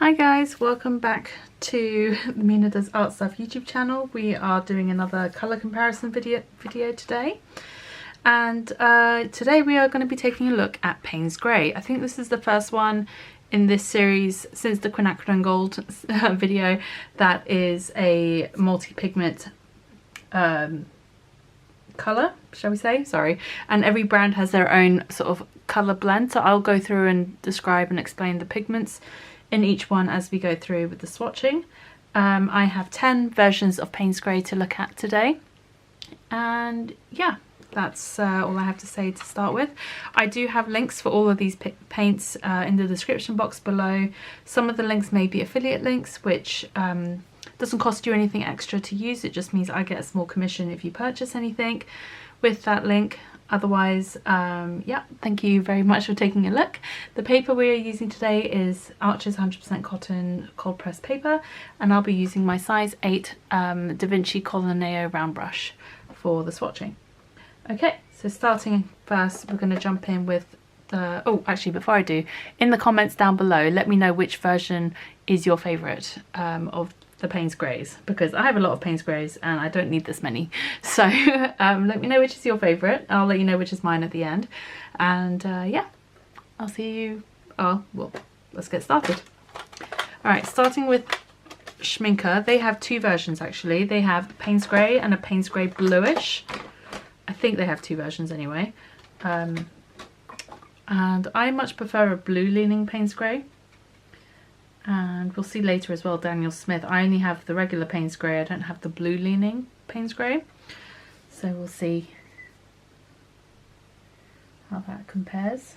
Hi guys, welcome back to the Mina Does Art Stuff YouTube channel. We are doing another colour comparison video today. And today we are going to be taking a look at Paynes Grey. I think this is the first one in this series since the quinacridone gold video that is a multi-pigment colour, shall we say, sorry, and every brand has their own sort of colour blend, so I'll go through and describe and explain the pigments in each one as we go through with the swatching. I have 10 versions of Paynes Grey to look at today, and yeah, that's all I have to say to start with. I do have links for all of these paints in the description box below. Some of the links may be affiliate links, which doesn't cost you anything extra to use. It just means I get a small commission if you purchase anything with that link. Otherwise, yeah, thank you very much for taking a look. The paper we are using today is Arches 100% cotton cold pressed paper, and I'll be using my size 8 Da Vinci Colineo round brush for the swatching. Okay, so starting first, we're going to jump in with the, oh, actually before I do, in the comments down below, let me know which version is your favourite of the Paynes Greys, because I have a lot of Paynes Greys and I don't need this many. So let me know which is your favourite. I'll let you know which is mine at the end. And yeah, I'll see you, oh, well, let's get started. Alright, starting with Schminker, they have two versions actually. They have Paynes Grey and a Paynes Grey Bluish. I think they have two versions anyway. And I much prefer a blue leaning Paynes Grey. And we'll see later as well, Daniel Smith. I only have the regular Paynes Grey, I don't have the blue leaning Paynes Grey. So we'll see how that compares.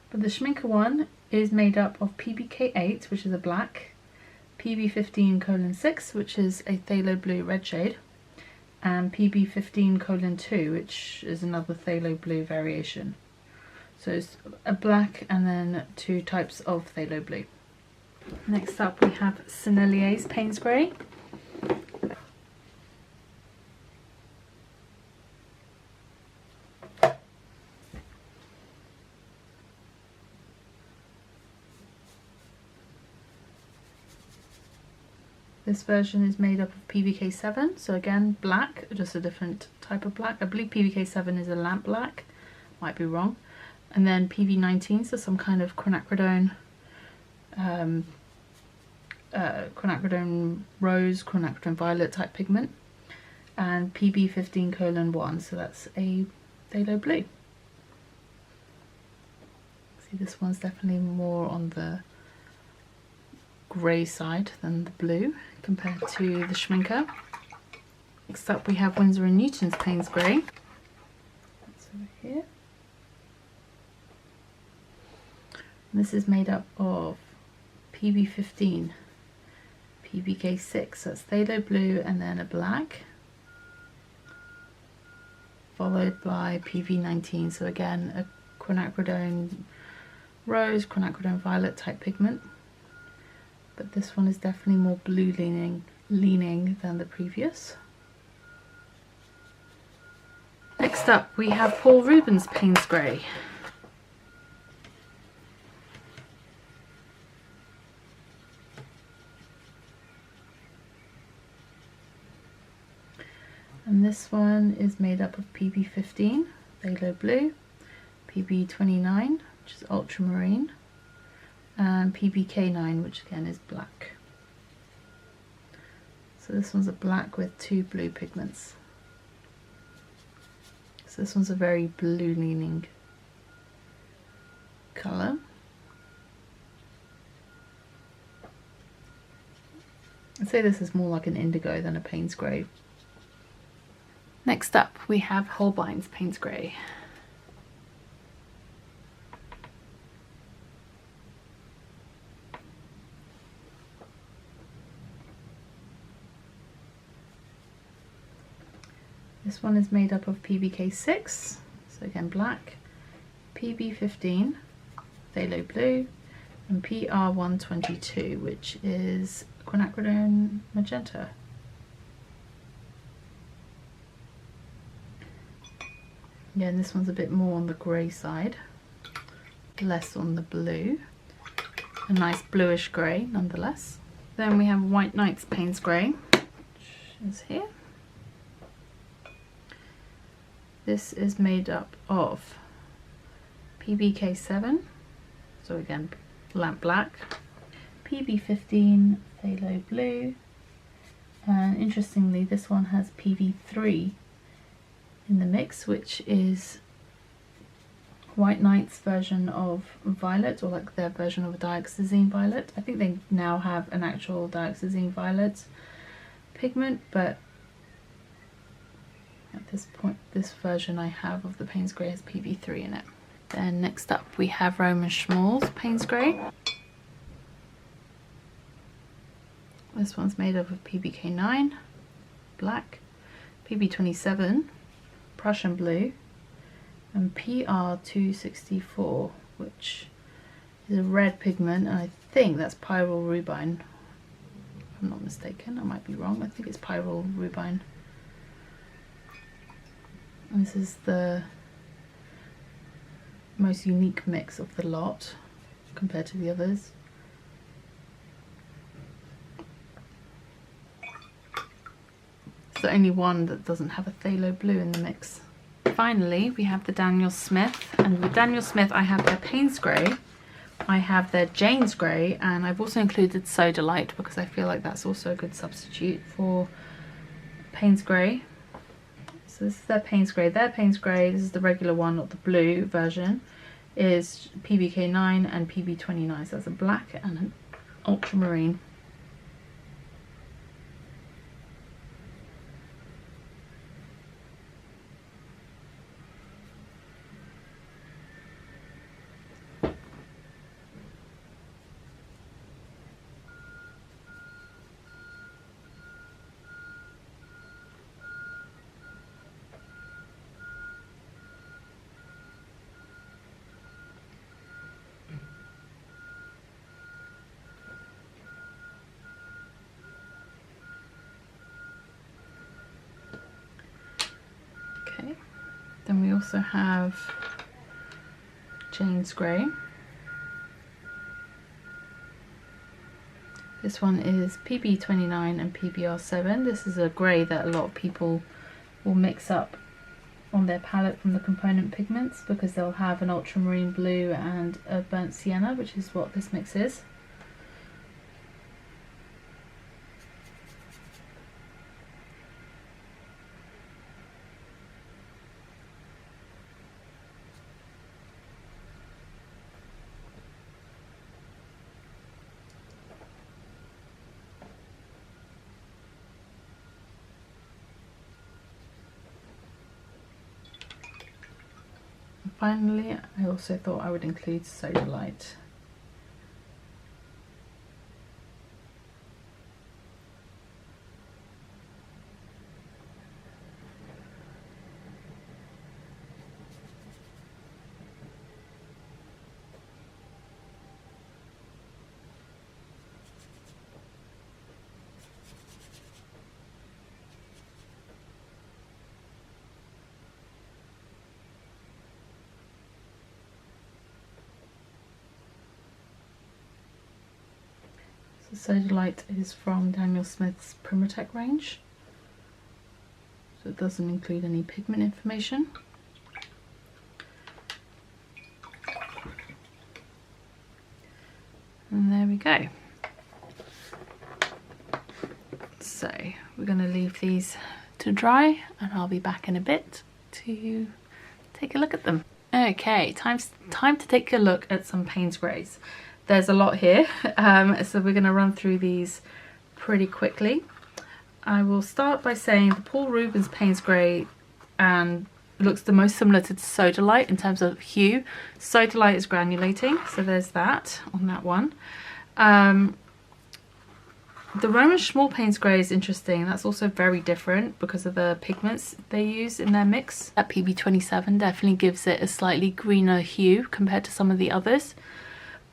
But the Schminker one is made up of PBK8, which is a black, PB15:6, which is a phthalo blue red shade, and PB15:2, which is another phthalo blue variation. So it's a black and then two types of phthalo blue. Next up we have Sennelier's Paynes Grey. This version is made up of PBK7, so again black, just a different type of black. I believe PBK7 is a lamp black, might be wrong. And then PB19, so some kind of quinacridone, quinacridone rose, quinacridone violet type pigment, and PB15:1, so that's a phthalo blue. See, this one's definitely more on the grey side than the blue compared to the Schminker. Next up we have Winsor & Newton's Paynes Grey. That's over here. This is made up of PB15, PBK6, so it's phthalo blue and then a black, followed by PB19, so again a quinacridone rose, quinacridone violet type pigment, but this one is definitely more blue leaning than the previous. Next up we have Paul Rubens Paynes Grey. And this one is made up of PB15, phthalo blue, PB29, which is ultramarine, and PBK9, which again is black. So this one's a black with two blue pigments. So this one's a very blue leaning colour. I'd say this is more like an indigo than a Paynes Grey. Next up we have Holbein's Paynes Grey. This one is made up of PBK6, so again black, PB15, phthalo blue, and PR122, which is quinacridone magenta. Yeah, and this one's a bit more on the grey side, less on the blue. a nice bluish grey nonetheless. Then we have White Knight's Paynes Grey, which is here. This is made up of PBK7, so again lamp black, PB15 phthalo blue, and interestingly this one has PV3 in the mix, which is White Knight's version of violet, or like their version of a dioxazine violet. I think they now have an actual dioxazine violet pigment, but at this point this version I have of the Paynes Grey has PV3 in it. Then next up we have Roman Schmall's Paynes Grey. This one's made up of PBK9 black, PB27 Prussian blue, and PR264, which is a red pigment, and I think that's pyrrole rubine. If I'm not mistaken, I might be wrong. I think it's pyrrole rubine. And this is the most unique mix of the lot compared to the others. It's the only one that doesn't have a phthalo blue in the mix. Finally, we have the Daniel Smith, and with Daniel Smith I have their Paynes Grey, I have their Jane's Grey, and I've also included Sodalite because I feel like that's also a good substitute for Paynes Grey. So this is their Paynes Grey. Their Paynes Grey, this is the regular one, not the blue version, is PBK9 and PB29, so that's a black and an ultramarine. Then we also have Jane's Grey. This one is PB29 and PBR7. This is a grey that a lot of people will mix up on their palette from the component pigments because they'll have an ultramarine blue and a burnt sienna, which is what this mix is. Finally, I also thought I would include Sodalite. So Sodalite is from Daniel Smith's Primatech range, so it doesn't include any pigment information. And there we go. So we're going to leave these to dry and I'll be back in a bit to take a look at them. Okay, time to take a look at some Paynes Greys. There's a lot here, so we're going to run through these pretty quickly. I will start by saying the Paul Rubens Paynes Grey looks the most similar to Sodalite in terms of hue. Sodalite is granulating, so there's that on that one. The Roman Schmall Paynes Grey is interesting. That's also very different because of the pigments they use in their mix. That PB27 definitely gives it a slightly greener hue compared to some of the others.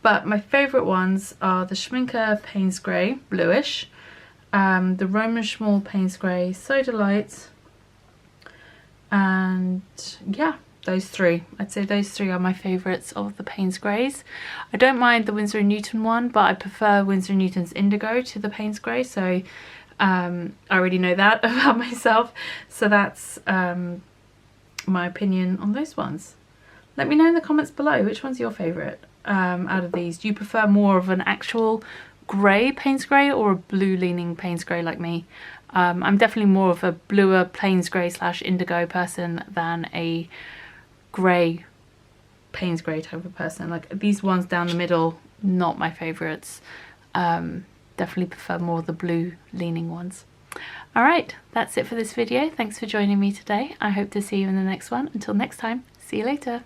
But my favourite ones are the Schminker Paynes Grey, bluish, the Roman Schmall Paynes Grey, Sodalite, and yeah, those three. I'd say those three are my favourites of the Paynes Greys. I don't mind the Winsor & Newton one, but I prefer Winsor & Newton's Indigo to the Paynes Grey, so I already know that about myself. So that's my opinion on those ones. Let me know in the comments below, which one's your favourite out of these? Do you prefer more of an actual grey Paynes Grey or a blue leaning Paynes Grey like me? I'm definitely more of a bluer Paynes Grey / indigo person than a grey Paynes Grey type of person. Like these ones down the middle, not my favourites. Definitely prefer more of the blue leaning ones. Alright, that's it for this video. Thanks for joining me today. I hope to see you in the next one. Until next time, see you later.